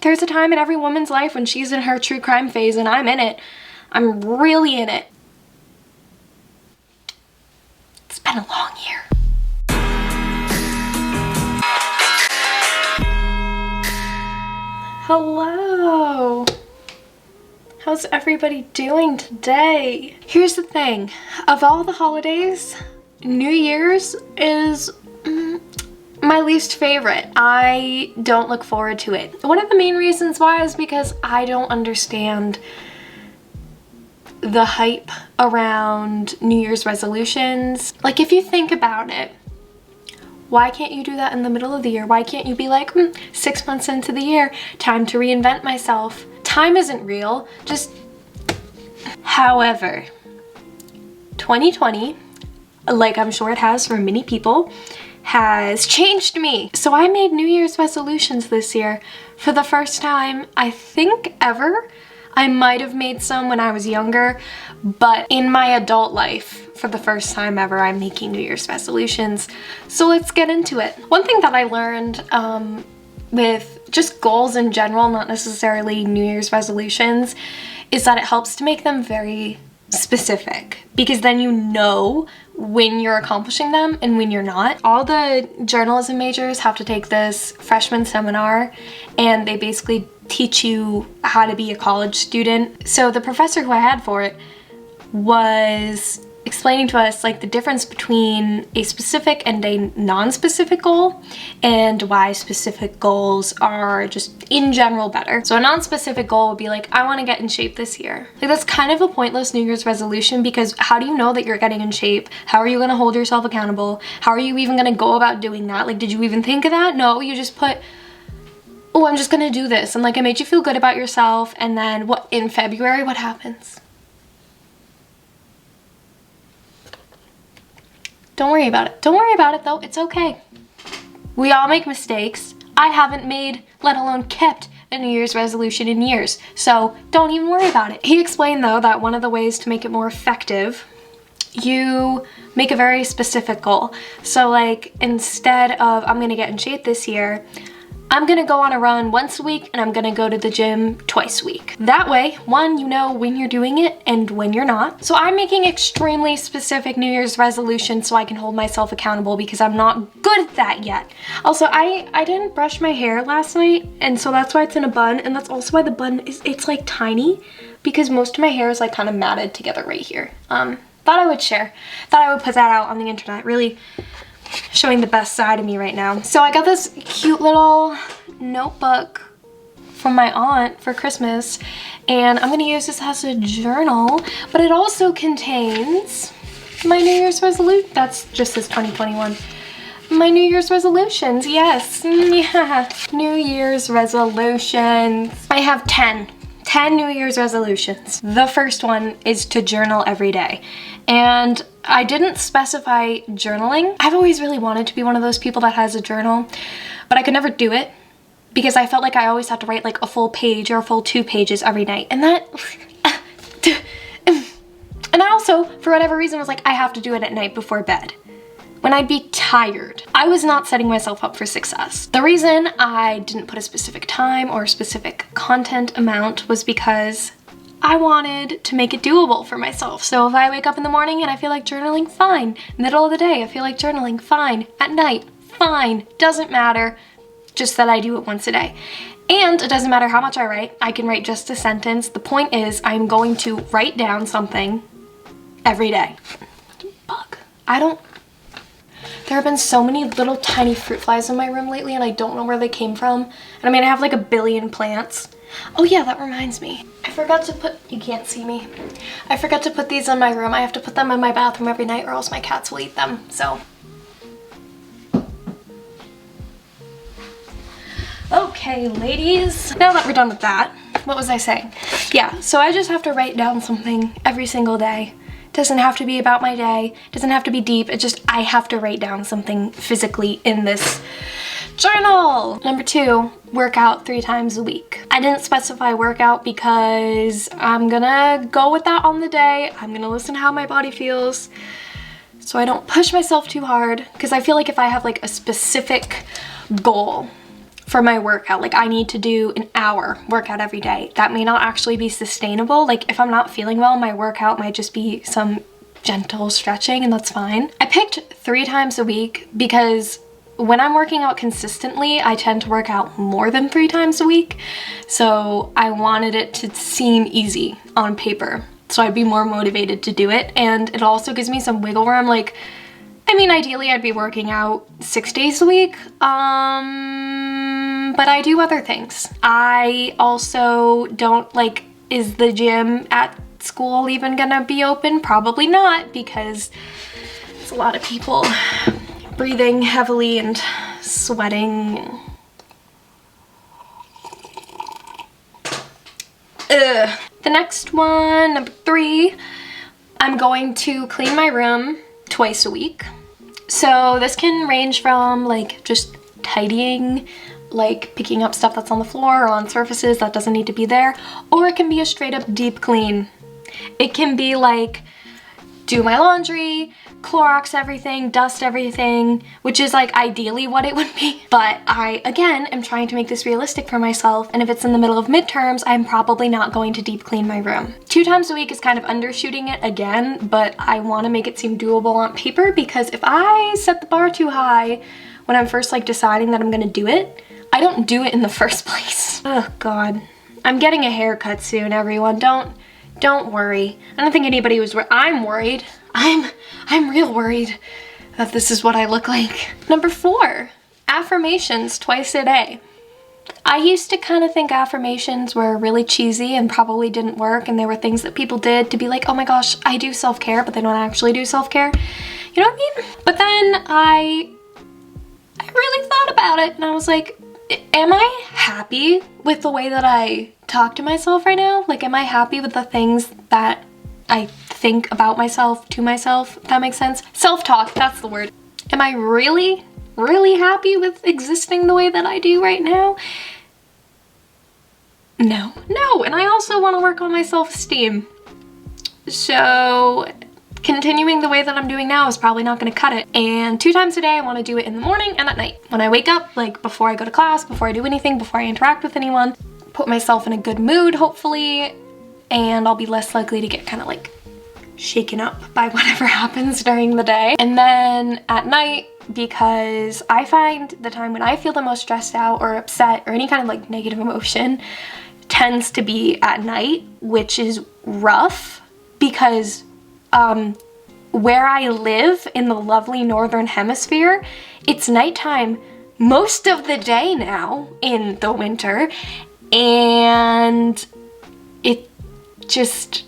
There's a time in every woman's life when she's in her true crime phase, and I'm in it. I'm really in it. It's been a long year. Hello. How's everybody doing today? Here's the thing. Of all the holidays, New Year's is my least favorite. I don't look forward to it. One of the main reasons why is because I don't understand the hype around New Year's resolutions. Like, if you think about it, why can't you do that in the middle of the year? Why can't you be like, 6 months into the year, time to reinvent myself? Time isn't real, just... However, 2020, like I'm sure it has for many people, has changed me. So I made New Year's resolutions this year for the first time, I think, ever. I might have made some when I was younger, but in my adult life, for the first time ever, I'm making New Year's resolutions. So let's get into it. One thing that I learned with just goals in general, not necessarily New Year's resolutions, is that it helps to make them very specific, because then you know when you're accomplishing them and when you're not. All the journalism majors have to take this freshman seminar, and they basically teach you how to be a college student. So the professor who I had for it was explaining to us like the difference between a specific and a non-specific goal, and why specific goals are just in general better. So a non-specific goal would be like, I want to get in shape this year. Like, that's kind of a pointless New Year's resolution, because how do you know that you're getting in shape? How are you going to hold yourself accountable? How are you even going to go about doing that? Like, did you even think of that? No, you just put, oh, I'm just going to do this. And like, it made you feel good about yourself. And then what, in February, what happens? Don't worry about it. Don't worry about it though, it's okay. We all make mistakes. I haven't made, let alone kept, a New Year's resolution in years, so don't even worry about it. He explained though that one of the ways to make it more effective, you make a very specific goal. So like, instead of, I'm gonna get in shape this year, I'm gonna go on a run once a week, and I'm gonna go to the gym twice a week. That way, one, you know when you're doing it and when you're not. So I'm making extremely specific New Year's resolutions so I can hold myself accountable, because I'm not good at that yet. Also, I didn't brush my hair last night, and so that's why it's in a bun, and that's also why the bun is, it's like tiny, because most of my hair is like kind of matted together right here. Thought I would share. Thought I would put that out on the internet. Really showing the best side of me right now. So I got this cute little notebook from my aunt for Christmas, and I'm gonna use this as a journal, but it also contains my New Year's resolution. That's just this 2021. My New Year's resolutions, yes, yeah. New Year's resolutions. I have 10 New Year's resolutions. The first one is to journal every day. And I didn't specify journaling. I've always really wanted to be one of those people that has a journal, but I could never do it because I felt like I always had to write like a full page or a full 2 pages every night. And that, and I also, for whatever reason, was like, I have to do it at night before bed, when I'd be tired. I was not setting myself up for success. The reason I didn't put a specific time or a specific content amount was because I wanted to make it doable for myself. So if I wake up in the morning and I feel like journaling, fine. Middle of the day, I feel like journaling, fine. At night, fine. Doesn't matter, just that I do it once a day. And it doesn't matter how much I write. I can write just a sentence. The point is, I'm going to write down something every day. Bug. There have been so many little tiny fruit flies in my room lately, and I don't know where they came from. And I mean, I have like a billion plants. Oh yeah, that reminds me. I forgot to put, you can't see me. I forgot to put these in my room. I have to put them in my bathroom every night or else my cats will eat them, so. Okay, ladies. Now that we're done with that, what was I saying? Yeah, so I just have to write down something every single day. Doesn't have to be about my day, doesn't have to be deep, it's just I have to write down something physically in this journal. Number 2, work out 3 times a week. I didn't specify workout because I'm gonna go with that on the day. I'm gonna listen to how my body feels so I don't push myself too hard, because I feel like if I have like a specific goal, for my workout. Like I need to do an hour workout every day. That may not actually be sustainable. Like if I'm not feeling well, my workout might just be some gentle stretching, and that's fine. I picked 3 times a week because when I'm working out consistently, I tend to work out more than 3 times a week. So I wanted it to seem easy on paper, so I'd be more motivated to do it. And it also gives me some wiggle room. Like, I mean, ideally I'd be working out 6 days a week, but I do other things. I also don't, like, is the gym at school even gonna be open? Probably not, because it's a lot of people breathing heavily and sweating. Ugh. The next one, number 3, I'm going to clean my room twice a week. So this can range from like just tidying, like picking up stuff that's on the floor or on surfaces that doesn't need to be there, or it can be a straight up deep clean. It can be like do my laundry, Clorox everything, dust everything, which is like ideally what it would be. But I, again, am trying to make this realistic for myself, and if it's in the middle of midterms, I'm probably not going to deep clean my room. 2 times a week is kind of undershooting it again, but I want to make it seem doable on paper, because if I set the bar too high when I'm first like deciding that I'm gonna do it, I don't do it in the first place. Oh God. I'm getting a haircut soon, everyone. Don't worry. I don't think anybody was I'm worried. I'm real worried that this is what I look like. Number 4, affirmations twice a day. I used to kind of think affirmations were really cheesy and probably didn't work, and they were things that people did to be like, oh my gosh, I do self-care, but they don't actually do self-care. You know what I mean? But then I really thought about it, and I was like, am I happy with the way that I talk to myself right now? Like, am I happy with the things that I think about myself to myself, if that makes sense? Self-talk, that's the word. Am I really happy with existing the way that I do right now? No, and I also want to work on my self-esteem. So continuing the way that I'm doing now is probably not going to cut it. And 2 times a day, I want to do it in the morning and at night. When I wake up, like before I go to class, before I do anything, before I interact with anyone, put myself in a good mood, hopefully, and I'll be less likely to get kind of like shaken up by whatever happens during the day. And then at night, because I find the time when I feel the most stressed out or upset or any kind of like negative emotion tends to be at night, which is rough because where I live in the lovely northern hemisphere, it's nighttime most of the day now in the winter, and it just,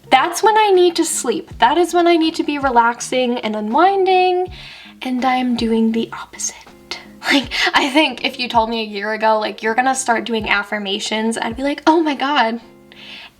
that's when I need to sleep. That is when I need to be relaxing and unwinding, and I'm doing the opposite. Like, I think if you told me a year ago, like, you're gonna start doing affirmations, I'd be like, oh my God,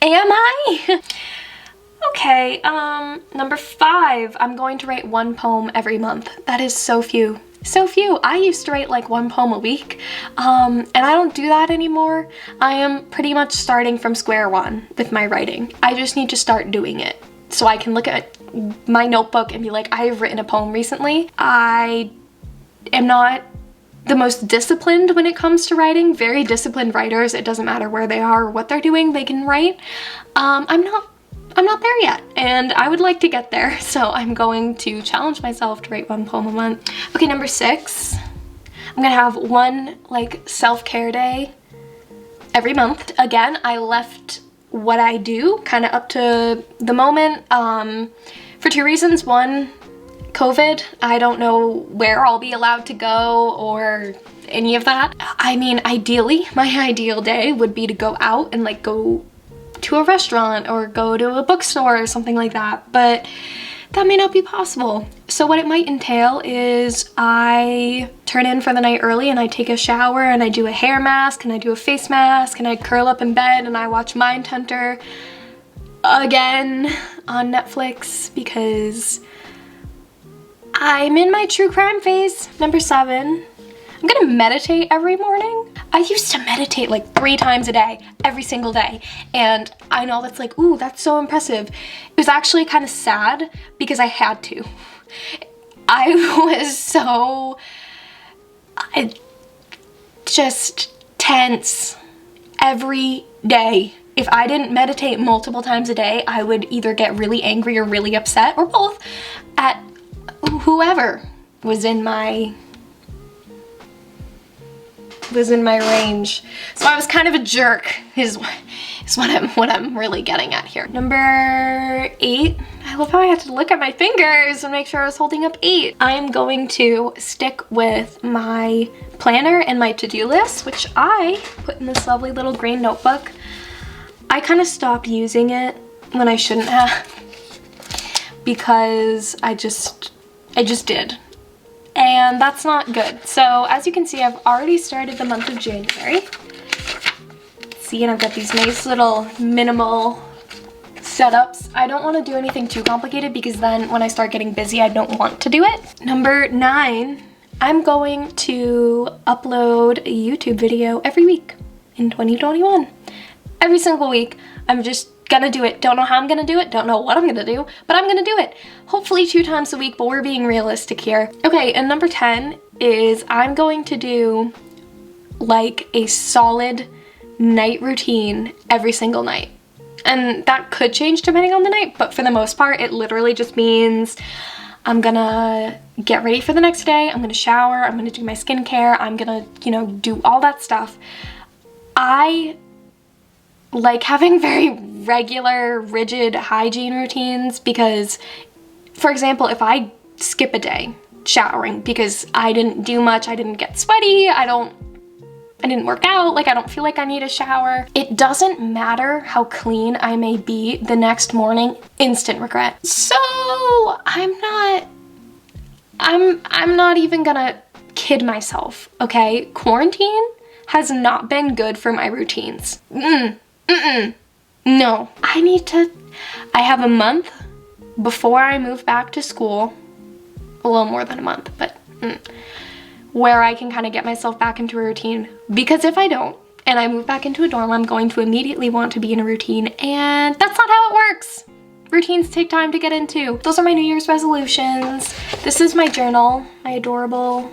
am I? Okay, number 5, I'm going to write 1 poem every month. That is so few. So few. I used to write like 1 poem a week, and I don't do that anymore. I am pretty much starting from square one with my writing. I just need to start doing it so I can look at my notebook and be like, I have written a poem recently. I am not the most disciplined when it comes to writing. Very disciplined writers, it doesn't matter where they are or what they're doing, they can write. I'm not there yet, and I would like to get there, so I'm going to challenge myself to write 1 poem a month. Okay, number 6, I'm gonna have 1 like self-care day every month. Again, I left what I do kind of up to the moment for 2 reasons. 1, COVID. I don't know where I'll be allowed to go or any of that. I mean, ideally, my ideal day would be to go out and like go to a restaurant or go to a bookstore or something like that, but that may not be possible. So what it might entail is I turn in for the night early and I take a shower and I do a hair mask and I do a face mask and I curl up in bed and I watch Mindhunter again on Netflix because I'm in my true crime phase. Number 7, I'm gonna meditate every morning. I used to meditate like 3 times a day, every single day. And I know that's like, ooh, that's so impressive. It was actually kind of sad because I had to. I was so, just tense every day. If I didn't meditate multiple times a day, I would either get really angry or really upset, or both, at whoever was in my range. So I was kind of a jerk, is what I'm really getting at here. Number 8. I love how I had to look at my fingers and make sure I was holding up 8. I am going to stick with my planner and my to-do list, which I put in this lovely little green notebook. I kind of stopped using it when I shouldn't have, because I just did. And that's not good. So as you can see, I've already started the month of January. See, and I've got these nice little minimal setups. I don't want to do anything too complicated, because then when I start getting busy, I don't want to do it. Number 9, I'm going to upload a YouTube video every week in 2021. Every single week. I'm just gonna do it. Don't know how I'm gonna do it, don't know what I'm gonna do, but I'm gonna do it. Hopefully 2 times a week, but we're being realistic here. Okay, and number 10 is I'm going to do like a solid night routine every single night. And that could change depending on the night, but for the most part, it literally just means I'm gonna get ready for the next day, I'm gonna shower, I'm gonna do my skincare, I'm gonna, you know, do all that stuff. I like having very regular, rigid hygiene routines, because, for example, if I skip a day showering because I didn't do much, I didn't get sweaty, I didn't work out, like I don't feel like I need a shower, it doesn't matter how clean I may be the next morning, instant regret. So I'm not even gonna kid myself, okay? Quarantine has not been good for my routines. No, I have a month before I move back to school, a little more than a month, but where I can kind of get myself back into a routine. Because if I don't, and I move back into a dorm, I'm going to immediately want to be in a routine, and that's not how it works. Routines take time to get into. Those are my New Year's resolutions. This is my journal, my adorable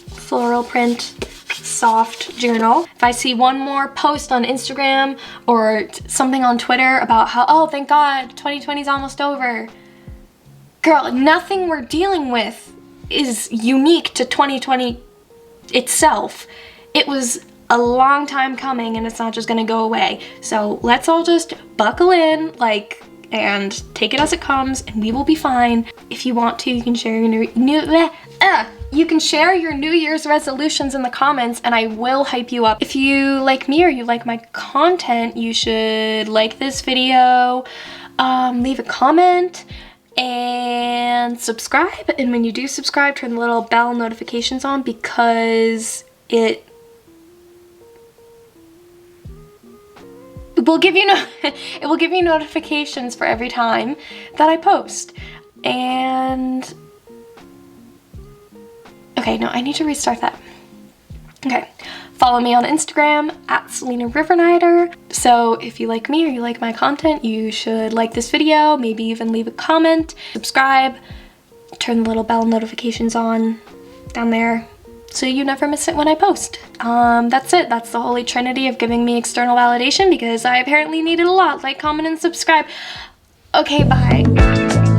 floral print soft journal. If I see one more post on Instagram or something on Twitter about how, oh, thank God, 2020 is almost over. Girl, nothing we're dealing with is unique to 2020 itself. It was a long time coming, and it's not just gonna go away. So let's all just buckle in, like, and take it as it comes, and we will be fine. If you want to, you can share your New Year's resolutions in the comments, and I will hype you up. If you like me or you like my content, you should like this video, leave a comment, and subscribe. And when you do subscribe, turn the little bell notifications on, because it will give you notifications for every time that I post. And okay, no, I need to restart that. Okay, follow me on Instagram at Selena Rivernider. So if you like me or you like my content, you should like this video, maybe even leave a comment, subscribe, turn the little bell notifications on down there so you never miss it when I post. That's it. That's the holy trinity of giving me external validation, because I apparently need it a lot. Like, comment, and subscribe. Okay, bye.